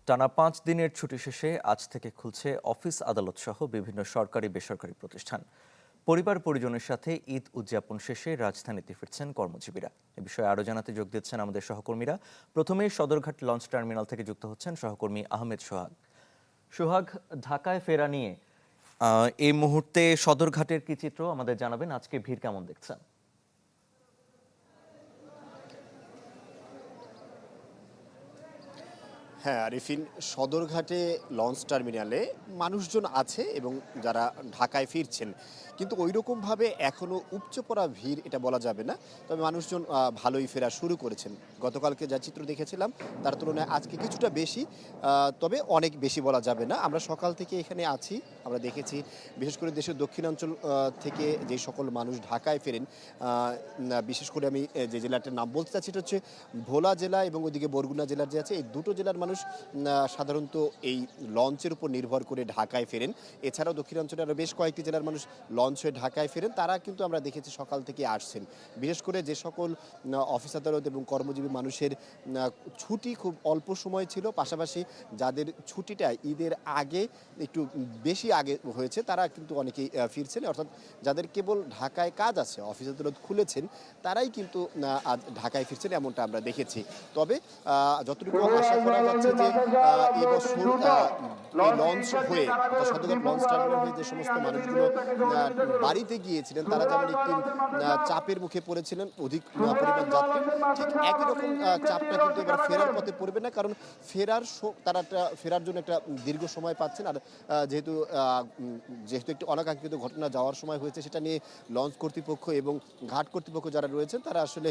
টানা ৫ দিনের ছুটি শেষে আজ থেকে খুলছে অফিস আদালত সহ বিভিন্ন সরকারি বেসরকারি প্রতিষ্ঠান। পরিবার পরিজনের সাথে ঈদ উদযাপন শেষে রাজধানীতে ফিরছেন কর্মজীবীরা। এ বিষয়ে আরও জানাতে যোগ দিচ্ছেন আমাদের সহকর্মীরা। প্রথমে সদরঘাট লঞ্চ টার্মিনাল থেকে যুক্ত হচ্ছেন সহকর্মী আহমেদ সোহাগ। সোহাগ, ঢাকায় ফেরা নিয়ে এই মুহূর্তে সদরঘাটের কি চিত্র আমাদের জানাবেন? আজকে ভিড় কেমন দেখছেন? হ্যাঁ আরিফিন, সদরঘাটে লঞ্চ টার্মিনালে মানুষজন আছে এবং যারা ঢাকায় ফিরছেন, কিন্তু ওই রকমভাবে এখনও উপচে পড়া ভিড় এটা বলা যাবে না। তবে মানুষজন ভালোই ফেরা শুরু করেছেন। গতকালকে যা চিত্র দেখেছিলাম তার তুলনায় আজকে কিছুটা বেশি, তবে অনেক বেশি বলা যাবে না। আমরা সকাল থেকে এখানে আছি, আমরা দেখেছি বিশেষ করে দেশের দক্ষিণাঞ্চল থেকে যে সকল মানুষ ঢাকায় ফেরেন, বিশেষ করে আমি যে জেলাটার নাম বলতে চাচ্ছি এটা হচ্ছে ভোলা জেলা এবং ওইদিকে বরগুনা জেলার যে আছে, এই দুটো জেলার মানুষ সাধারণত এই লঞ্চের উপর নির্ভর করে ঢাকায় ফেরেন। এছাড়াও দক্ষিণাঞ্চলের আরও বেশ কয়েকটি জেলার মানুষ লঞ্চ হয়ে ঢাকায় ফেরেন। তারা কিন্তু আমরা দেখেছি সকাল থেকে আসছেন। বিশেষ করে যে সকল অফিস আদালত এবং কর্মজীবী মানুষের ছুটি খুব অল্প সময় ছিল, পাশাপাশি যাদের ছুটিটা ঈদের আগে একটু বেশি আগে হয়েছে তারা কিন্তু অনেকেই ফিরছেন। অর্থাৎ যাদের কেবল ঢাকায় কাজ আছে, অফিস আদালত খুলেছেন, তারাই কিন্তু আজ ঢাকায় ফিরছেন, এমনটা আমরা দেখেছি। তবে যতটুকু আশা করা যাচ্ছে যে এবছর এই লঞ্চ হয়ে সদরঘাট লঞ্চ টার্মিনাল হয়ে যে সমস্ত মানুষগুলো বাড়িতে গিয়েছিলেন তারা যেমন একটি চাপের মুখে পড়েছিলেন, অধিক পরিমাণ যাত্রী, ঠিক একই রকম চাপটা কিন্তু এবার ফেরার পথে পড়বে না। কারণ তারা ফেরার জন্য একটা দীর্ঘ সময় পাচ্ছেন। আর যেহেতু একটি অনাকাঙ্ক্ষিত ঘটনা যাওয়ার সময় হয়েছে, সেটা নিয়ে লঞ্চ কর্তৃপক্ষ এবং ঘাট কর্তৃপক্ষ যারা রয়েছেন তারা আসলে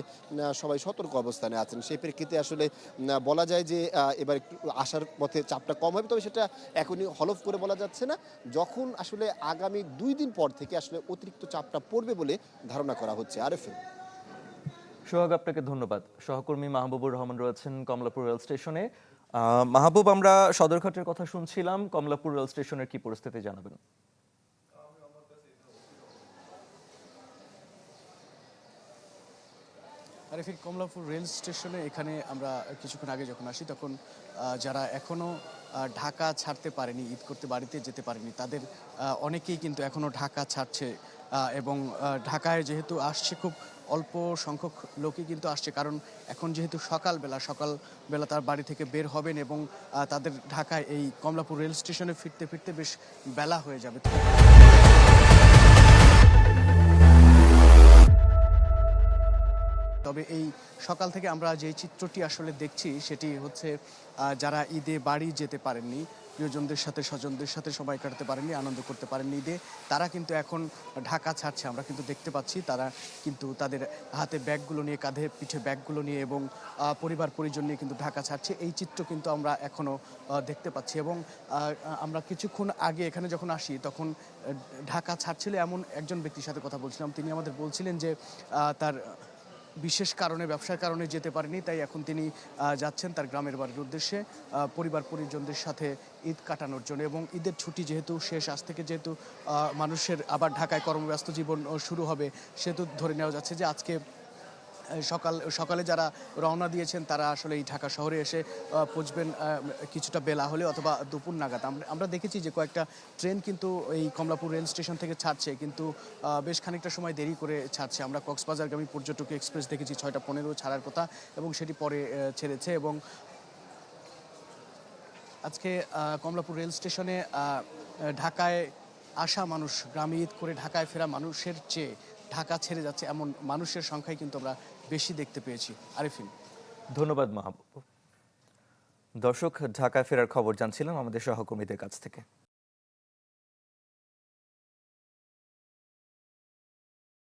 সবাই সতর্ক অবস্থানে আছেন। সেই প্রেক্ষিতে আসলে বলা যায় যে এবার একটু আসার পথে চাপটা কম হবে, তবে সেটা এখনই হলফ করে বলা যাচ্ছে না। যখন আসলে আগামী 2 দিন পর থেকে আসলে অতিরিক্ত চাপটা পড়বে বলে ধারণা করা হচ্ছে। আরেফিন। সোহাগ, আপনাকে ধন্যবাদ। সহকর্মী মাহবুবুর রহমান রয়েছেন কমলাপুর রেল স্টেশনে। মাহবুব, আমরা সদরঘাটের কথা শুনছিলাম, কমলাপুর রেল স্টেশনের কি পরিস্থিতি জানাবেন? আরিফিন, কমলাপুর রেল স্টেশনে এখানে আমরা কিছুক্ষণ আগে যখন আসি তখন যারা এখনও ঢাকা ছাড়তে পারেনি, ঈদ করতে বাড়িতে যেতে পারেনি, তাদের অনেকেই কিন্তু এখনও ঢাকা ছাড়ছে। এবং ঢাকায় যেহেতু আসছে খুব অল্প সংখ্যক লোকই কিন্তু আসছে, কারণ এখন যেহেতু সকালবেলা তার বাড়ি থেকে বের হবেন এবং তাদের ঢাকায় এই কমলাপুর রেল স্টেশনে ফিরতে ফিরতে বেশ বেলা হয়ে যাবে। তবে এই সকাল থেকে আমরা যে চিত্রটি আসলে দেখছি সেটি হচ্ছে যারা ঈদে বাড়ি যেতে পারেননি, প্রিয়জনদের সাথে স্বজনদের সাথে সময় কাটাতে পারেননি, আনন্দ করতে পারেননি ঈদে, তারা কিন্তু এখন ঢাকা ছাড়ছে। আমরা কিন্তু দেখতে পাচ্ছি তারা কিন্তু তাদের হাতে ব্যাগগুলো নিয়ে, কাঁধে পিঠে ব্যাগগুলো নিয়ে এবং পরিবার পরিজন নিয়ে কিন্তু ঢাকা ছাড়ছে। এই চিত্র কিন্তু আমরা এখনও দেখতে পাচ্ছি। এবং আমরা কিছুক্ষণ আগে এখানে যখন আসি তখন ঢাকা ছাড়ছিল এমন একজন ব্যক্তির সাথে কথা বলছিলাম। তিনি আমাদের বলছিলেন যে তার বিশেষ কারণে, ব্যবসার কারণে যেতে পারেনি, তাই এখন তিনি যাচ্ছেন তার গ্রামের বাড়ির উদ্দেশ্যে পরিবার পরিজনদের সাথে ঈদ কাটানোর জন্য। এবং ঈদের ছুটি যেহেতু শেষ, আজ থেকে যেহেতু মানুষের আবার ঢাকায় কর্মব্যস্ত জীবন শুরু হবে, সেহেতু ধরে নেওয়া যাচ্ছে যে আজকে সকালে যারা রওনা দিয়েছেন তারা আসলে এই ঢাকা শহরে এসে পৌঁছবেন কিছুটা বেলা হলে অথবা দুপুর নাগাদ। আমরা দেখেছি যে কয়েকটা ট্রেন কিন্তু এই কমলাপুর রেল স্টেশন থেকে ছাড়ছে, কিন্তু বেশ খানিকটা সময় দেরি করে ছাড়ছে। আমরা কক্সবাজারগামী পর্যটক এক্সপ্রেস দেখেছি 6টা 15 ছাড়ার কথা এবং সেটি পরে ছেড়েছে। এবং আজকে কমলাপুর রেল স্টেশনে ঢাকায় আসা মানুষ, গ্রামে ঈদ করে ঢাকায় ফেরা মানুষের চেয়ে ঢাকা ছেড়ে যাচ্ছে এমন মানুষের সংখ্যাই কিন্তু আমরা বেশি দেখতে পেয়েছি। আরিফিন। ধন্যবাদ মাহবুব। দর্শক, ঢাকায় ফেরার খবর জানছিলাম আমাদের সহকর্মীদের কাছ থেকে।